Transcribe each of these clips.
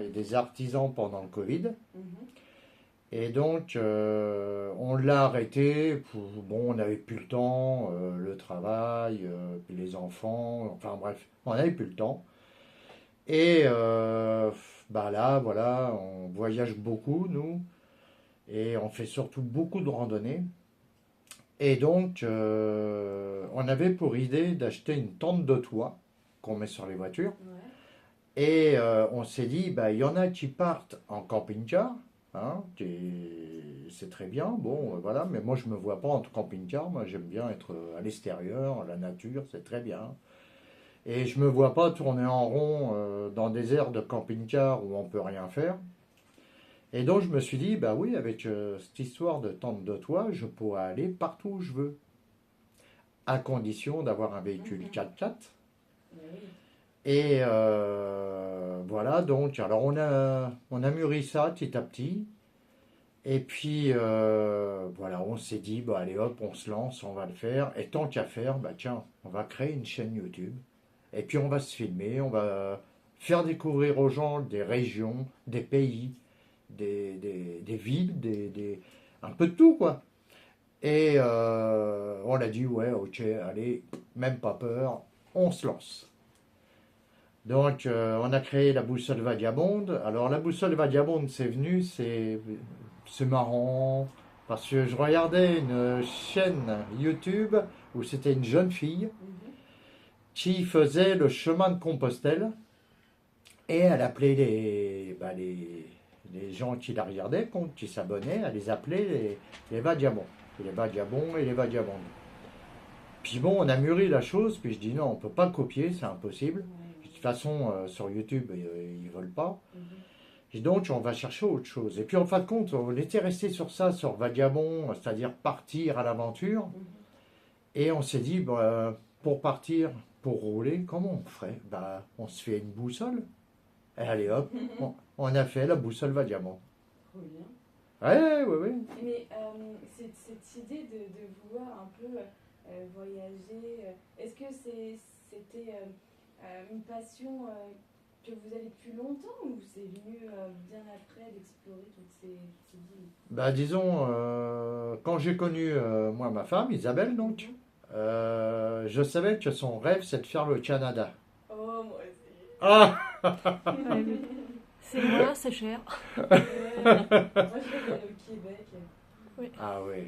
et des artisans pendant le Covid. Mhm. Et donc, on l'a arrêté. Bon, on n'avait plus le temps, le travail, puis les enfants, enfin bref, on n'avait plus le temps. Et bah là, voilà, on voyage beaucoup, nous, et on fait surtout beaucoup de randonnées. Et donc, on avait pour idée d'acheter une tente de toit qu'on met sur les voitures. Ouais. Et on s'est dit, bah, il y en a qui partent en camping-car, hein, c'est très bien, bon, voilà, mais moi je me vois pas en camping-car, moi j'aime bien être à l'extérieur, la nature, c'est très bien. Et je me vois pas tourner en rond dans des aires de camping-car où on peut rien faire. Et donc je me suis dit, bah oui, avec cette histoire de tente de toit, je pourrais aller partout où je veux, à condition d'avoir un véhicule Mhm. 4x4. Mais oui. Et voilà, donc, alors on a mûri ça petit à petit. Et puis, voilà, on s'est dit, bah allez hop, on se lance, on va le faire. Et tant qu'à faire, bah tiens, on va créer une chaîne YouTube. Et puis on va se filmer, on va faire découvrir aux gens des régions, des pays, des villes, un peu de tout, quoi. Et on a dit, ouais, ok, allez, même pas peur, on se lance. Donc, on a créé la boussole vagabonde. Alors, la boussole vagabonde, c'est venu, c'est marrant, parce que je regardais une chaîne YouTube où c'était une jeune fille Mhm. qui faisait le chemin de Compostelle et elle appelait les gens qui la regardaient, qui s'abonnaient, elle les appelait les vagabonds. Les vagabonds et les vagabondes. Puis bon, on a mûri la chose, puis je dis non, on peut pas le copier, c'est impossible. Ouais, De toute façon, sur YouTube, ils veulent pas. mhm. Et donc, on va chercher autre chose. Et puis, en fin de compte, on était resté sur ça, sur vagabond, c'est-à-dire partir à l'aventure. Mhm. Et on s'est dit, bah, pour partir, pour rouler, comment on ferait? Bah, on se fait une boussole. Et allez hop, on a fait la boussole vagabond. Trop bien. Ouais, ouais, ouais. Mais cette idée de vouloir un peu voyager, est-ce que c'était une passion que vous avez depuis longtemps ou c'est venu bien après d'explorer toutes ces villes? Bah, disons, quand j'ai connu, moi, ma femme, Isabelle, donc, Mhm. je savais que son rêve, c'est de faire le Canada. Oh, moi aussi. Ah! Ouais, mais c'est loin, c'est cher. Ouais. Moi, je vais aller au Québec. Oui. Ah oui.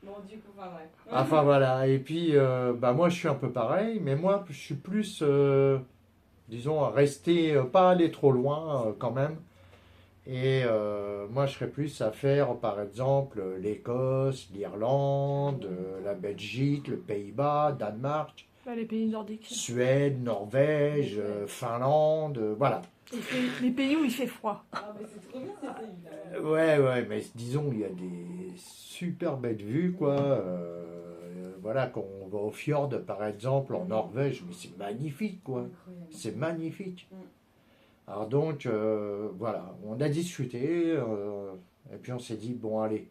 Bon, du coup, enfin, bref. Enfin voilà, et puis bah moi je suis un peu pareil, mais moi je suis plus, disons, à rester, pas aller trop loin quand même. Et moi je serais plus à faire par exemple l'Écosse, l'Irlande, la Belgique, le Pays-Bas, Danemark, Bah, les pays nordiques. Suède, Norvège, Finlande, voilà. Les pays où il fait froid. Ah, mais c'est trop bien ces pays-là. Ouais, ouais, mais disons, il y a des super belles vues, quoi. Voilà, quand on va au fjord, par exemple, en Norvège, mais c'est magnifique, quoi. Incroyable. C'est magnifique. Mm. Alors donc, voilà, on a discuté, et puis on s'est dit, bon, allez,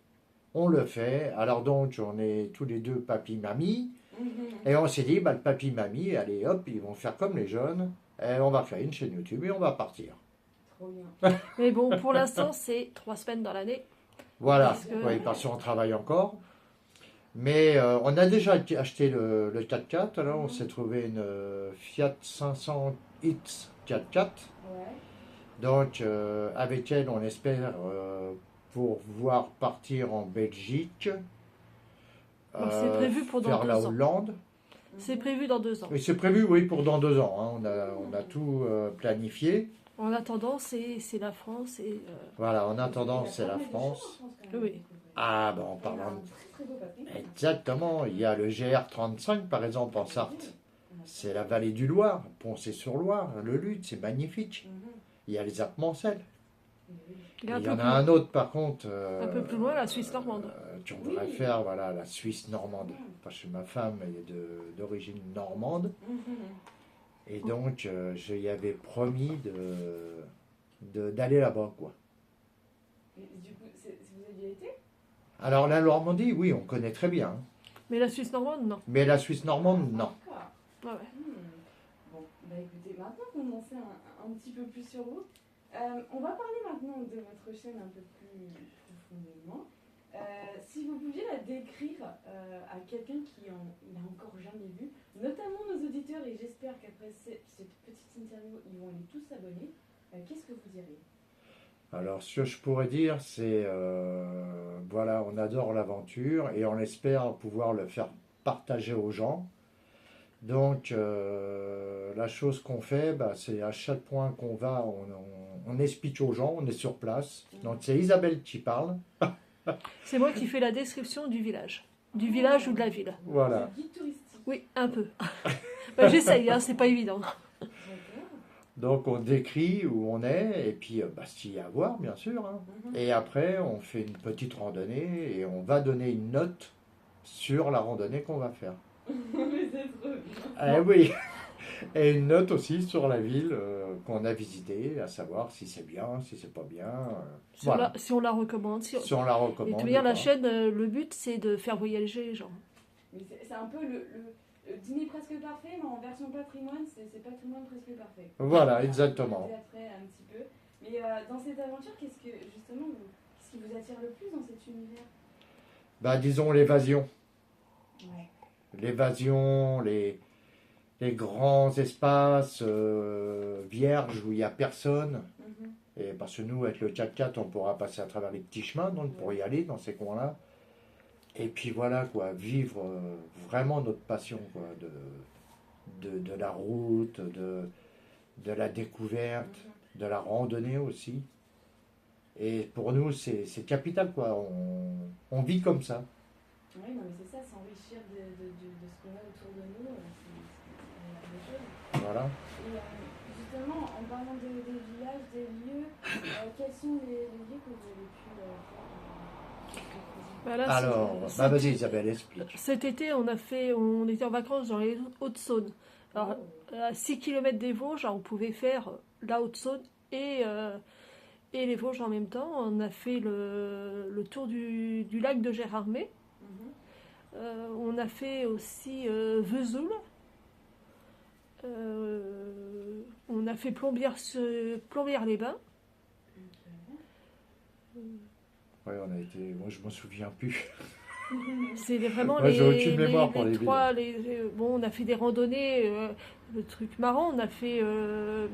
on le fait. Alors donc, on est tous les deux papy-mamie, Mhm. et on s'est dit, bah, le papy-mamie, allez, hop, ils vont faire comme les jeunes, et on va créer une chaîne YouTube, et on va partir. Trop bien. Mais bon, pour l'instant, c'est 3 semaines dans l'année. Voilà, Parce que- oui, parce qu'on travaille encore. Mais on a déjà acheté le 4x4. Là, on s'est trouvé une Fiat 500X 4x4. Ouais. Donc, avec elle, on espère pouvoir partir en Belgique, Bon, c'est prévu pour dans faire la 2 ans. Hollande. C'est prévu dans 2 ans. Et c'est prévu, oui, pour dans 2 ans. Hein. On a tout planifié. En attendant, c'est la France et Voilà, en Il y attendant, a c'est pas la mal de choses en France. France, quand même. Oui. Ah, ben, en On a parlant un de... très très beau patrimoine. Exactement, il y a le GR35, par exemple, en Sarthe. C'est la vallée du Loir, Poncé-sur-Loire, le Lude, c'est magnifique. Mhm. Il y a les Alpes Mancelles. Oui. il Et est un il y peu en plus a un loin. autre, par contre, Un peu plus loin, la Suisse normande. qu'on voudrait faire, voilà, la Suisse normande. Parce que ma femme est d'origine normande. Mhm. Et donc, je lui avais promis d'aller là-bas, quoi. Et du coup, vous avez déjà été? Alors, la Normandie, oui, on connaît très bien. Mais la Suisse normande, non. Mais la Suisse normande, non. D'accord. Ouais, ouais. Bon, bah écoutez, maintenant qu'on en sait un petit peu plus sur vous, On va parler maintenant de votre chaîne un peu plus profondément. Si vous pouviez la décrire à quelqu'un qui n'a encore jamais vu, notamment nos auditeurs, et j'espère qu'après cette petite interview, ils vont aller tous s'abonner, qu'est-ce que vous diriez? Alors, ce que je pourrais dire, c'est, voilà, on adore l'aventure et on espère pouvoir le faire partager aux gens. Donc, la chose qu'on fait, bah, c'est à chaque point qu'on va, on explique aux gens, on est sur place. Donc, c'est Isabelle qui parle. C'est moi qui fais la description du village. Du village ou de la ville. Voilà. Le guide touristique. Oui, un peu. Bah, j'essaye, hein, c'est pas évident. D'accord. Donc, on décrit où on est et puis bah, ce qu'il y a à voir, bien sûr, hein. Et après, on fait une petite randonnée et on va donner une note sur la randonnée qu'on va faire. Mais c'est trop bien. Eh oui. Et une note aussi sur la ville qu'on a visitée, à savoir si c'est bien, si c'est pas bien. Voilà. Si on la recommande. Si on la Et recommande. de toute manière, ou la pas. chaîne, le but, c'est de faire voyager les gens. Mais c'est un peu le dîner presque parfait, mais en version patrimoine, c'est patrimoine presque parfait. Voilà, On exactement. va après un petit peu. Mais dans cette aventure, qu'est-ce qui vous attire le plus dans cet univers? Bah, disons l'évasion. Ouais. L'évasion, les grands espaces vierges où il n'y a personne. Et parce que nous, avec le 4x4, on pourra passer à travers les petits chemins, donc pour y aller dans ces coins-là. Et puis voilà, quoi, vivre vraiment notre passion, quoi, de la route, de la découverte, de la randonnée aussi. Et pour nous, c'est capital, quoi. On vit comme ça. Oui, non, mais c'est ça, s'enrichir de ce qu'on a autour de nous, c'est la même chose. Voilà. Et justement, en parlant des villages, des lieux, quels sont les lieux que vous avez pu faire? Bah là, Alors, bah vas-y Isabelle, explique. cet été, on était en vacances dans les Hauts-de-Saône. Alors, à 6 km des Vosges, on pouvait faire la Haute-Saône et les Vosges en même temps. On a fait le tour du lac de Gérardmer. On a fait aussi Vesoul. On a fait Plombières-les-Bains. Ouais, on a été. Moi, je m'en souviens plus. C'est vraiment Moi, j'ai aucune mémoire pour les trois. Bon, on a fait des randonnées. Le truc marrant, on a fait le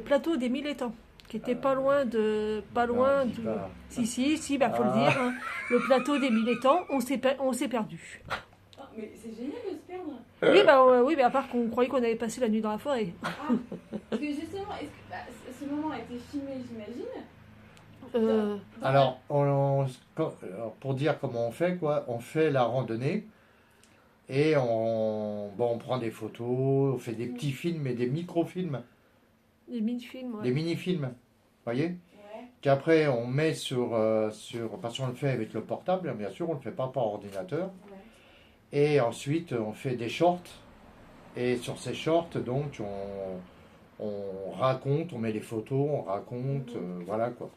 plateau des Mille Étangs, qui était pas loin de. Pas loin dis du. pas. Si, bah faut le dire. Hein. Le plateau des Mille Étangs, on s'est perdu. Ah, mais c'est génial de se perdre. Oui, mais à part qu'on croyait qu'on avait passé la nuit dans la forêt. Ah, parce que justement, est-ce que ce moment a été filmé, j'imagine? Alors, alors, pour dire comment on fait, quoi, on fait la randonnée et on prend des photos, on fait des petits films et des microfilms, Des mini-films, ouais. des mini-films, voyez? Ouais. Qu'après on met parce qu'on le fait avec le portable, hein, bien sûr, on ne le fait pas par ordinateur. Ouais. Et ensuite on fait des shorts. Et sur ces shorts, donc, on raconte, on met les photos, on raconte, voilà quoi.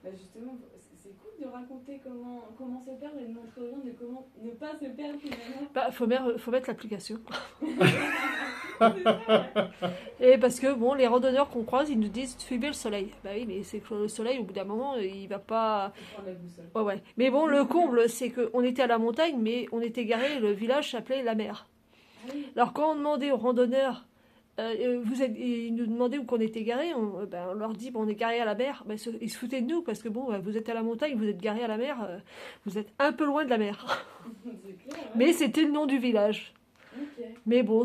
Bah justement, c'est cool de raconter comment se perdre et de montrer aux gens de comment ne pas se perdre finalement. Bah, faut mettre l'application. C'est ça, ouais. Et parce que, bon, les randonneurs qu'on croise, ils nous disent suivez le soleil. Bah oui, mais c'est que le soleil, au bout d'un moment, il va pas. Faut prendre la boussole. Ouais. Mais bon, le comble, c'est qu'on était à la montagne, mais on était garé, le village s'appelait la mer. Ah oui. Alors, quand on demandait aux randonneurs, ils nous demandaient où qu'on était garé, on leur dit bon, on est garé à la mer. Ben, ils se foutaient de nous parce que bon, vous êtes à la montagne, vous êtes garé à la mer, vous êtes un peu loin de la mer. C'est clair, ouais. Mais c'était le nom du village. Ok. Mais bon,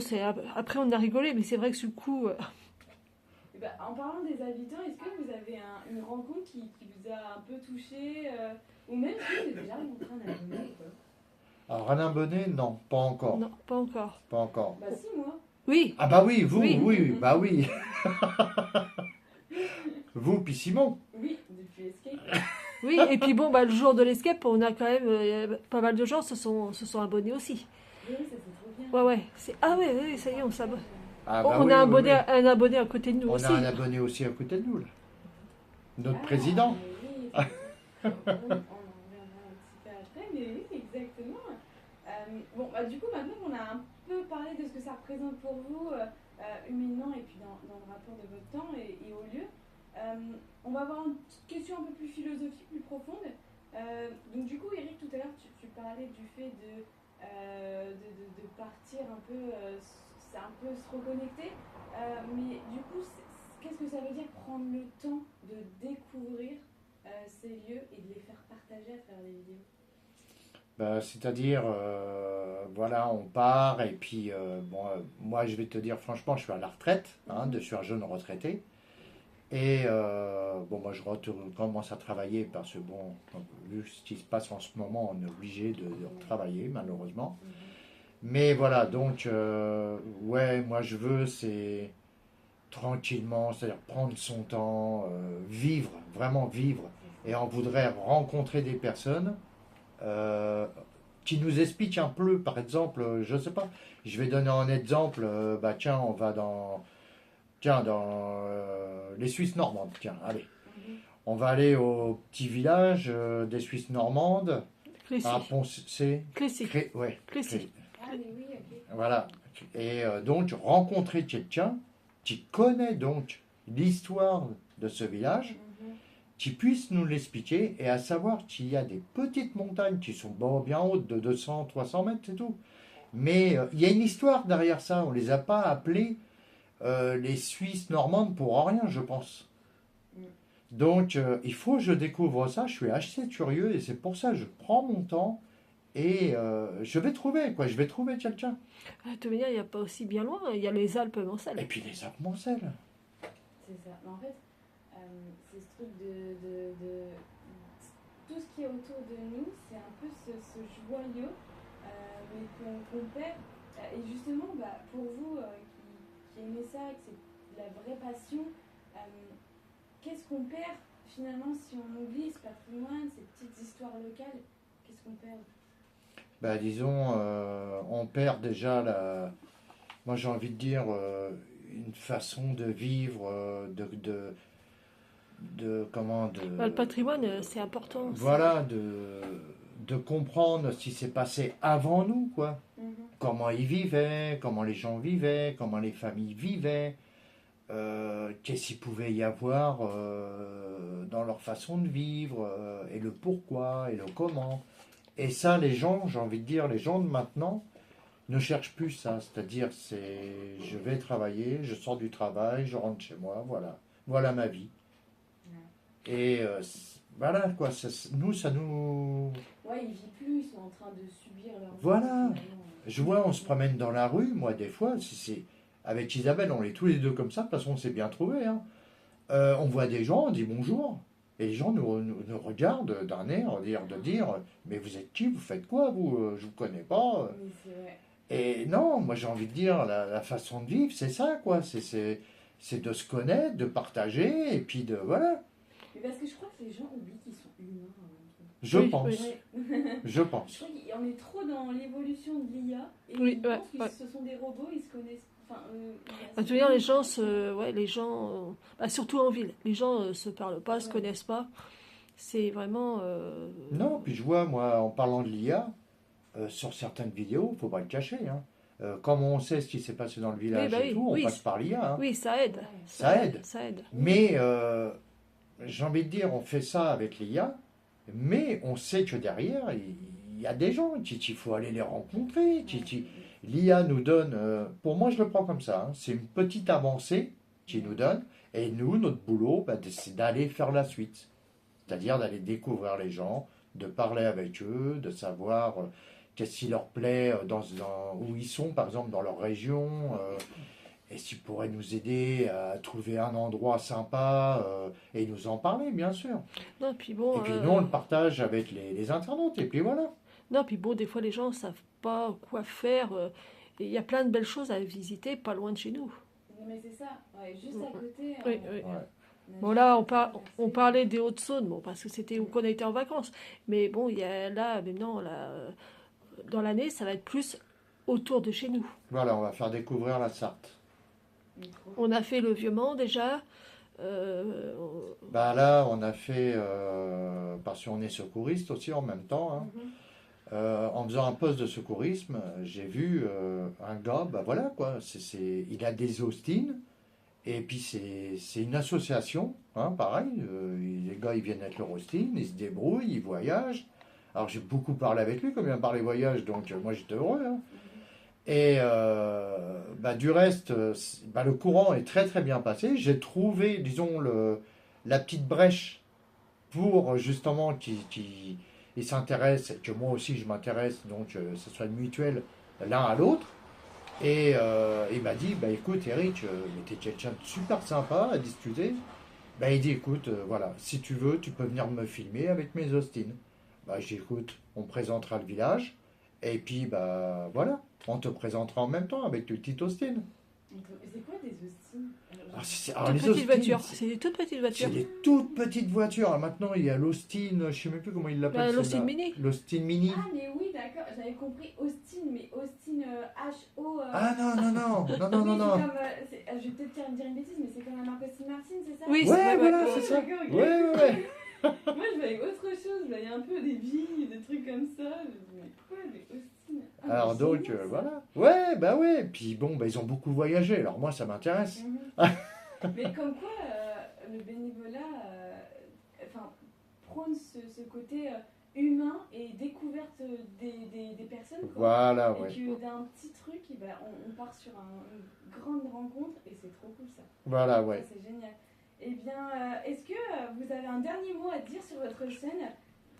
après on a rigolé, mais c'est vrai que sur le coup, Et bah, en parlant des habitants, est-ce que vous avez une rencontre qui vous a un peu touché ou même si vous êtes déjà rencontré un abonné ou quoi? Alors Alain Bonnet, non, pas encore. non, pas encore. Pas encore. Bah si, moi. Oui, Ah bah oui, vous, Oui. oui, bah oui. Vous, puis Simon. Oui, depuis Escape. oui. Et puis bon, le jour de l'escape, on a quand même pas mal de gens se sont abonnés aussi. Oui, ça c'est trop bien. Ouais. Ah ouais, ça y est, on s'abonne. Ah On oui, a oui, oui. un abonné à côté de nous On aussi. a un abonné aussi à côté de nous, là. Notre président. Oui, on en reviendra un petit peu après, mais oui, exactement. Bon, bah, du coup, maintenant qu'on a un peu parlé de ce que ça représente pour vous, humainement, et puis dans le rapport de votre temps et au lieu, On va avoir une petite question un peu plus philosophique, plus profonde. Donc du coup, Eric, tout à l'heure, tu parlais du fait de partir un peu, c'est un peu se reconnecter. Mais du coup, qu'est-ce que ça veut dire prendre le temps de découvrir ces lieux et de les faire partager à travers les vidéos? Ben, c'est-à-dire, voilà, on part et puis, bon, moi je vais te dire franchement, je suis à la retraite, hein, je suis un jeune retraité. Et bon, moi je commence à travailler parce que, bon, vu ce qui se passe en ce moment, on est obligé de travailler malheureusement. Mais voilà, donc, ouais, moi je veux, c'est tranquillement, c'est-à-dire prendre son temps, vivre, vraiment vivre. Et on voudrait rencontrer des personnes euh, qui nous expliquent un peu, par exemple, je sais pas, je vais donner un exemple, bah tiens, on va dans les Suisses normandes, tiens, allez. On va aller au petit village des Suisses normandes, Clécy. à Poncé. Clécy. Ouais, Clécy. Ah, mais oui, ok. voilà. Et donc, rencontrer quelqu'un qui connaît donc l'histoire de ce village, qui puisse nous l'expliquer, et à savoir qu'il y a des petites montagnes qui sont bon, bien hautes, de 200, 300 mètres, c'est tout. Mais il y a une histoire derrière ça. On les a pas appelés les Suisses normandes pour rien, je pense. Donc, il faut que je découvre ça. Je suis assez curieux et c'est pour ça que je prends mon temps et je vais trouver, quoi. Je vais trouver quelqu'un. Ah, de toute manière, il n'y a pas aussi bien loin. Il y a les Alpes Et Mancelles. puis les Alpes-Mancelles. C'est ça. Mais en fait, c'est ce truc tout ce qui est autour de nous, c'est un peu ce joyau, mais qu'on perd. Et justement, bah, pour vous qui aimez ça, que c'est de la vraie passion, qu'est-ce qu'on perd finalement si on oublie ce patrimoine, ces petites histoires locales? Qu'est-ce qu'on perd? Bah, disons, on perd déjà moi j'ai envie de dire une façon de vivre, comment Bah, le patrimoine, c'est important. voilà, de comprendre ce qui s'est passé avant nous, quoi. Comment ils vivaient, comment les gens vivaient, comment les familles vivaient, qu'est-ce qu'il pouvait y avoir dans leur façon de vivre, et le pourquoi, et le comment. Et ça, les gens, j'ai envie de dire, les gens de maintenant ne cherchent plus ça. C'est-à-dire, je vais travailler, je sors du travail, je rentre chez moi, voilà. Voilà ma vie. Et voilà, quoi. Nous, ça nous... Ouais, ils vivent plus, ils sont en train de subir leur vie. Voilà. Finalement. Je vois, on se promène dans la rue, moi, des fois, avec Isabelle, on est tous les deux comme ça, de toute façon, on s'est bien trouvé, hein. On voit des gens, on dit bonjour, et les gens nous regardent d'un air, de dire, mais vous êtes qui, vous faites quoi, vous, je vous connais pas. Mais c'est vrai. Et non, moi j'ai envie de dire, la façon de vivre, c'est ça, quoi, c'est de se connaître, de partager, et puis voilà, Mais parce que je crois que les gens oublient qu'ils sont humains avant tout. je Oui, pense, oui. je Je pense. crois qu'on est trop dans l'évolution de l'IA et Oui, on ouais, pense que ouais. ce sont des robots, ils se connaissent. Enfin, Bah, tu veux dire, les gens bah, surtout en ville, les gens se parlent pas, se connaissent pas. C'est vraiment. Non, puis je vois, moi, en parlant de l'IA, sur certaines vidéos, faut pas le cacher, hein. Comme on sait ce qui s'est passé dans le village Oui, bah et oui, tout, on oui, passe par l'IA, hein. Oui, ça aide. Ça aide. Ça aide. Mais j'ai envie de dire, on fait ça avec l'IA, mais on sait que derrière, il y a des gens qu'il faut aller les rencontrer. L'IA nous donne, pour moi je le prends comme ça, hein, c'est une petite avancée qu'il nous donne, et nous, notre boulot, bah, c'est d'aller faire la suite. C'est-à-dire d'aller découvrir les gens, de parler avec eux, de savoir qu'est-ce qui leur plaît où ils sont, par exemple, dans leur région. Et s'ils pourraient nous aider à trouver un endroit sympa et nous en parler, bien sûr. Non, puis bon. Et puis nous, on le partage avec les internautes, et puis voilà. Non, puis bon, des fois les gens savent pas quoi faire. Et il y a plein de belles choses à visiter, pas loin de chez nous. Non, mais c'est ça, ouais, juste à côté. Oui, oui. Ouais. Bon, là, on parlait des Hauts-de-Saône, bon, parce que c'était où qu'on était en vacances. Mais bon, il y a là, maintenant, là, dans l'année, ça va être plus autour de chez nous. Voilà, on va faire découvrir la Sarthe. On a fait le Vieux-Mans déjà. Bah là, on a fait, parce qu'on est secouriste aussi en même temps, hein. En faisant un poste de secourisme, j'ai vu un gars, bah voilà quoi, il a des Austin Et puis c'est une association, hein, pareil. Les gars, ils viennent avec leur Austin, ils se débrouillent, ils voyagent. Alors j'ai beaucoup parlé avec lui, comme il vient parler voyage, donc moi j'étais heureux, hein. Et bah, du reste, bah, le courant est très très bien passé. J'ai trouvé, disons, la petite brèche pour justement qu'il s'intéresse et que moi aussi je m'intéresse, donc ce soit mutuel l'un à l'autre. Et il m'a dit, bah écoute Eric, il était quelqu'un de super sympa à discuter. Bah il dit, écoute, voilà, si tu veux, tu peux venir me filmer avec mes Austin. Bah j'ai dit, écoute, on présentera le village. Et puis, bah voilà, on te présentera en même temps avec le petit Austin. C'est quoi des Austin? Alors, Toutes les petites Austin, voitures. C'est des toutes petites c'est voitures. des toutes petites voitures. Alors, maintenant, il y a l'Austin, je sais même plus comment il l'appelle. L'Austin celle-là. Mini. L'Austin Mini. Ah, mais oui, d'accord, j'avais compris Austin, mais Austin H-O. Ah non, non, non, non, non, Oui, non, non. c'est comme. Je vais peut-être dire une bêtise, mais c'est comme la marque Austin Martin, c'est ça? Oui, Ouais, voilà, ouais. c'est ça. D'accord, ok. Ouais, ouais, ouais. Moi, je voyais autre chose, je voyais un peu des vignes, des trucs comme ça. Je me disais, mais quoi, des Austin? Ah, Alors mais donc, génial, ça. voilà. Ouais, bah ouais. Puis bon, bah, ils ont beaucoup voyagé. Alors moi, ça m'intéresse. Mais comme quoi, le bénévolat enfin, prône ce côté humain et découverte des personnes. Quoi. Voilà, Et ouais. que d'un petit truc, eh ben, on part sur une grande rencontre et c'est trop cool ça. Voilà, ouais. Ça, c'est génial. Eh bien, est-ce que vous avez un dernier mot à dire sur votre chaîne?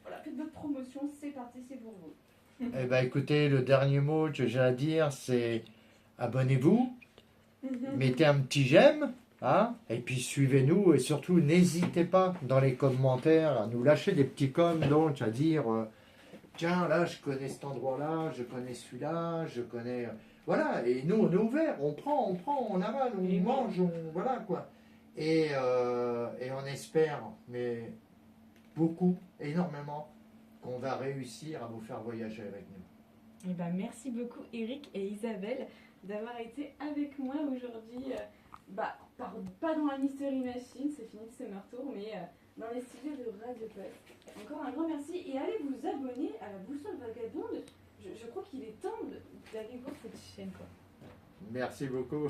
Voilà, faites votre promotion, c'est parti, c'est pour vous. Eh ben écoutez, le dernier mot que j'ai à dire, c'est abonnez-vous, mettez un petit j'aime, hein, et puis suivez-nous, et surtout n'hésitez pas dans les commentaires à nous lâcher des petits coms, donc à dire tiens, là je connais cet endroit-là, je connais celui-là, je connais. Voilà, et nous on est ouverts, on prend, on avale, on Et mange, voilà quoi. Et on espère, mais beaucoup, énormément, qu'on va réussir à vous faire voyager avec nous. Eh ben, merci beaucoup Eric et Isabelle d'avoir été avec moi aujourd'hui. Pas dans la Mystery Machine, c'est fini ce tour, mais dans les studios de Radio Post. Encore un grand merci et allez vous abonner à la Boussole Vagabonde. Je crois qu'il est temps d'aller voir cette chaîne. Quoi. Merci beaucoup.